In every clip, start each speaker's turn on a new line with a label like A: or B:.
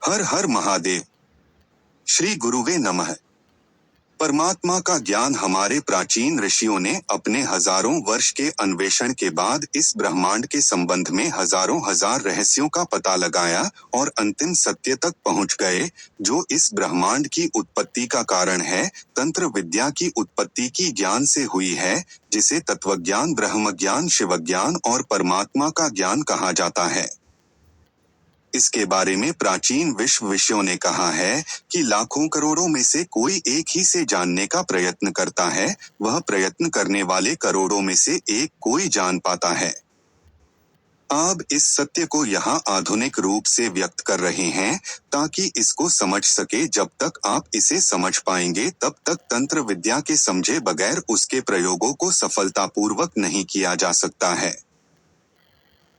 A: हर हर महादेव। श्री गुरुवे नमः। परमात्मा का ज्ञान हमारे प्राचीन ऋषियों ने अपने हजारों वर्ष के अन्वेषण के बाद इस ब्रह्मांड के संबंध में हजारों हजार रहस्यों का पता लगाया और अंतिम सत्य तक पहुंच गए, जो इस ब्रह्मांड की उत्पत्ति का कारण है। तंत्र विद्या की उत्पत्ति की ज्ञान से हुई है, जिसे तत्वज्ञान, ब्रह्मज्ञान, शिवज्ञान और परमात्मा का ज्ञान कहा जाता है। इसके बारे में प्राचीन विषयों ने कहा है कि लाखों करोड़ों में से कोई एक ही से जानने का प्रयत्न करता है, वह प्रयत्न करने वाले करोड़ों में से एक कोई जान पाता है। आप इस सत्य को यहाँ आधुनिक रूप से व्यक्त कर रहे हैं ताकि इसको समझ सके। जब तक आप इसे समझ पाएंगे तब तक तंत्र विद्या के समझे बगैर उसके प्रयोगों को सफलतापूर्वक नहीं किया जा सकता है,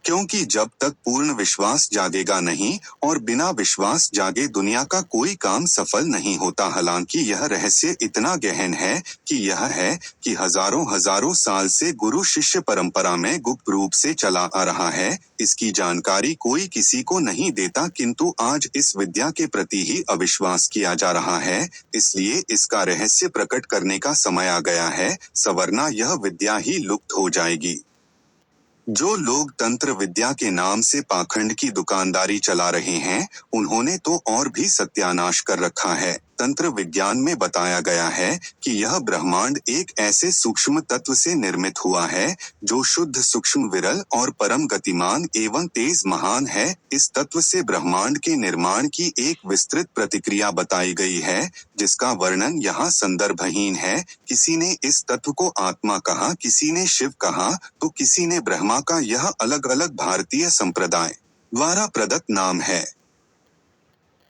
A: क्योंकि जब तक पूर्ण विश्वास जागेगा नहीं और बिना विश्वास जागे दुनिया का कोई काम सफल नहीं होता। हालांकि यह रहस्य इतना गहन है कि यह है कि हजारों हजारों साल से गुरु शिष्य परंपरा में गुप्त रूप से चला आ रहा है। इसकी जानकारी कोई किसी को नहीं देता, किंतु आज इस विद्या के प्रति ही अविश्वास किया जा रहा है। इसलिए इसका रहस्य प्रकट करने का समय आ गया है, सवरना यह विद्या ही लुप्त हो जाएगी। जो लोग तंत्र विद्या के नाम से पाखंड की दुकानदारी चला रहे हैं, उन्होंने तो और भी सत्यानाश कर रखा है। तंत्र विज्ञान में बताया गया है कि यह ब्रह्मांड एक ऐसे सूक्ष्म तत्व से निर्मित हुआ है जो शुद्ध, सूक्ष्म, विरल और परम गतिमान एवं तेज महान है। इस तत्व से ब्रह्मांड के निर्माण की एक विस्तृत प्रतिक्रिया बताई गई है, जिसका वर्णन यहाँ संदर्भहीन है। किसी ने इस तत्व को आत्मा कहा, किसी ने शिव कहा, तो किसी ने ब्रह्मा का। यह अलग अलग भारतीय संप्रदाय द्वारा प्रदत्त नाम है।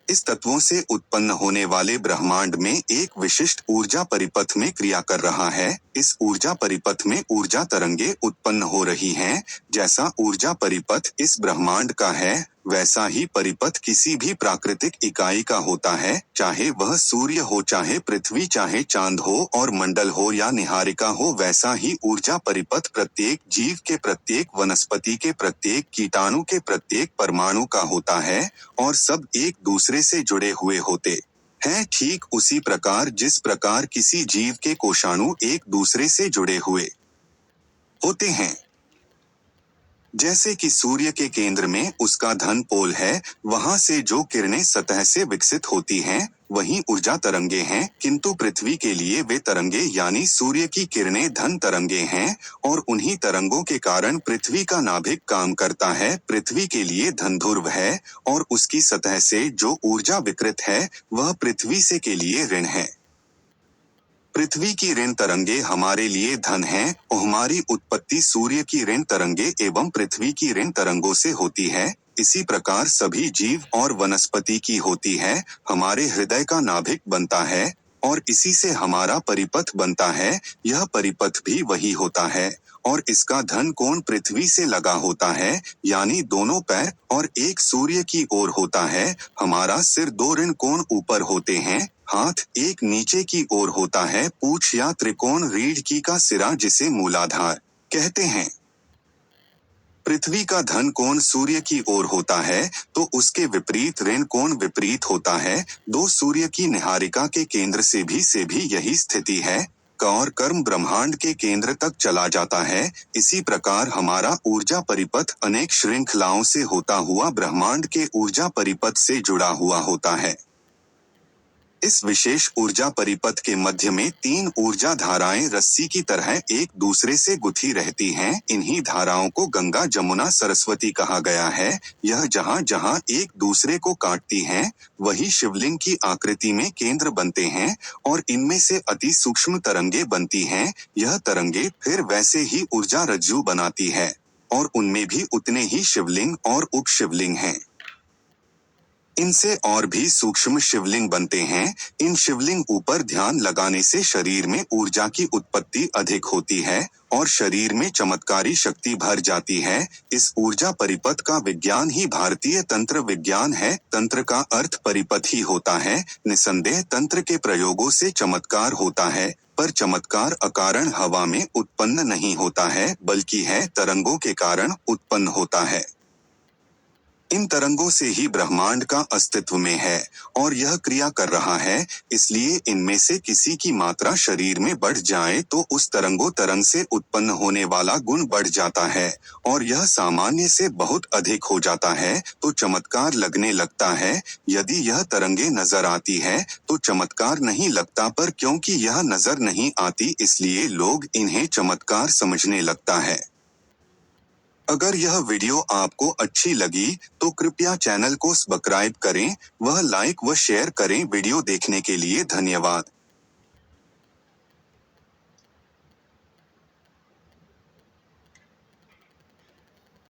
A: इस तत्वों से उत्पन्न होने वाले ब्रह्मांड में एक विशिष्ट ऊर्जा परिपथ में क्रिया कर रहा है। इस ऊर्जा परिपथ में ऊर्जा तरंगे उत्पन्न हो रही हैं। जैसा ऊर्जा परिपथ इस ब्रह्मांड का है, वैसा ही परिपथ किसी भी प्राकृतिक इकाई का होता है, चाहे वह सूर्य हो, चाहे पृथ्वी, चाहे चांद हो और मंडल हो या निहारिका हो। वैसा ही ऊर्जा परिपथ प्रत्येक जीव के, प्रत्येक वनस्पति के, प्रत्येक कीटाणु के, प्रत्येक परमाणु का होता है और सब एक दूसरे से जुड़े हुए होते हैं। ठीक उसी प्रकार जिस प्रकार किसी जीव के कोशाणु एक दूसरे से जुड़े हुए होते हैं। जैसे कि सूर्य के केंद्र में उसका धन पोल है, वहां से जो किरणें सतह से विकसित होती हैं, वही ऊर्जा तरंगे हैं। किंतु पृथ्वी के लिए वे तरंगे यानी सूर्य की किरणें धन तरंगे हैं और उन्हीं तरंगों के कारण पृथ्वी का नाभिक काम करता है। पृथ्वी के लिए धन ध्रुव है और उसकी सतह से जो ऊर्जा विकृत है वह पृथ्वी से के लिए ऋण है। पृथ्वी की ऋण तरंगे हमारे लिए धन हैं। हमारी उत्पत्ति सूर्य की ऋण तरंगे एवं पृथ्वी की ऋण तरंगों से होती है। इसी प्रकार सभी जीव और वनस्पति की होती है। हमारे हृदय का नाभिक बनता है और इसी से हमारा परिपथ बनता है। यह परिपथ भी वही होता है और इसका धन कोण पृथ्वी से लगा होता है, यानी दोनों पैर, और एक सूर्य की ओर होता है। हमारा सिर दो ऋण कोण ऊपर होते हैं, हाथ एक नीचे की ओर होता है, पूंछ या त्रिकोण रीढ़ की का सिरा जिसे मूलाधार कहते हैं। पृथ्वी का धन कोण सूर्य की ओर होता है तो उसके विपरीत ऋण कोण विपरीत होता है। दो सूर्य की निहारिका के केंद्र से भी यही स्थिति है और कर्म ब्रह्मांड के केंद्र तक चला जाता है। इसी प्रकार हमारा ऊर्जा परिपथ अनेक श्रृंखलाओं से होता हुआ ब्रह्मांड के ऊर्जा परिपथ से जुड़ा हुआ होता है। इस विशेष ऊर्जा परिपथ के मध्य में तीन ऊर्जा धाराएं रस्सी की तरह एक दूसरे से गुथी रहती हैं। इन्हीं धाराओं को गंगा, जमुना, सरस्वती कहा गया है। यह जहां जहां एक दूसरे को काटती हैं, वही शिवलिंग की आकृति में केंद्र बनते हैं और इनमें से अति सूक्ष्म तरंगे बनती हैं। यह तरंगे फिर वैसे ही ऊर्जा रज्जु बनाती है और उनमें भी उतने ही शिवलिंग और उपशिवलिंग हैं। इनसे और भी सूक्ष्म शिवलिंग बनते हैं। इन शिवलिंग ऊपर ध्यान लगाने से शरीर में ऊर्जा की उत्पत्ति अधिक होती है और शरीर में चमत्कारी शक्ति भर जाती है। इस ऊर्जा परिपथ का विज्ञान ही भारतीय तंत्र विज्ञान है। तंत्र का अर्थ परिपथ ही होता है। निसंदेह तंत्र के प्रयोगों से चमत्कार होता है, पर चमत्कार अकारण हवा में उत्पन्न नहीं होता है, बल्कि है तरंगों के कारण उत्पन्न होता है। इन तरंगों से ही ब्रह्मांड का अस्तित्व में है और यह क्रिया कर रहा है, इसलिए इनमें से किसी की मात्रा शरीर में बढ़ जाए तो उस तरंग से उत्पन्न होने वाला गुण बढ़ जाता है और यह सामान्य से बहुत अधिक हो जाता है तो चमत्कार लगने लगता है। यदि यह तरंगे नजर आती है तो चमत्कार नहीं लगता, पर क्योंकि यह नजर नहीं आती इसलिए लोग इन्हें चमत्कार समझने लगता है। अगर यह वीडियो आपको अच्छी लगी तो कृपया चैनल को सब्सक्राइब करें, वह लाइक व शेयर करें। वीडियो देखने के लिए धन्यवाद।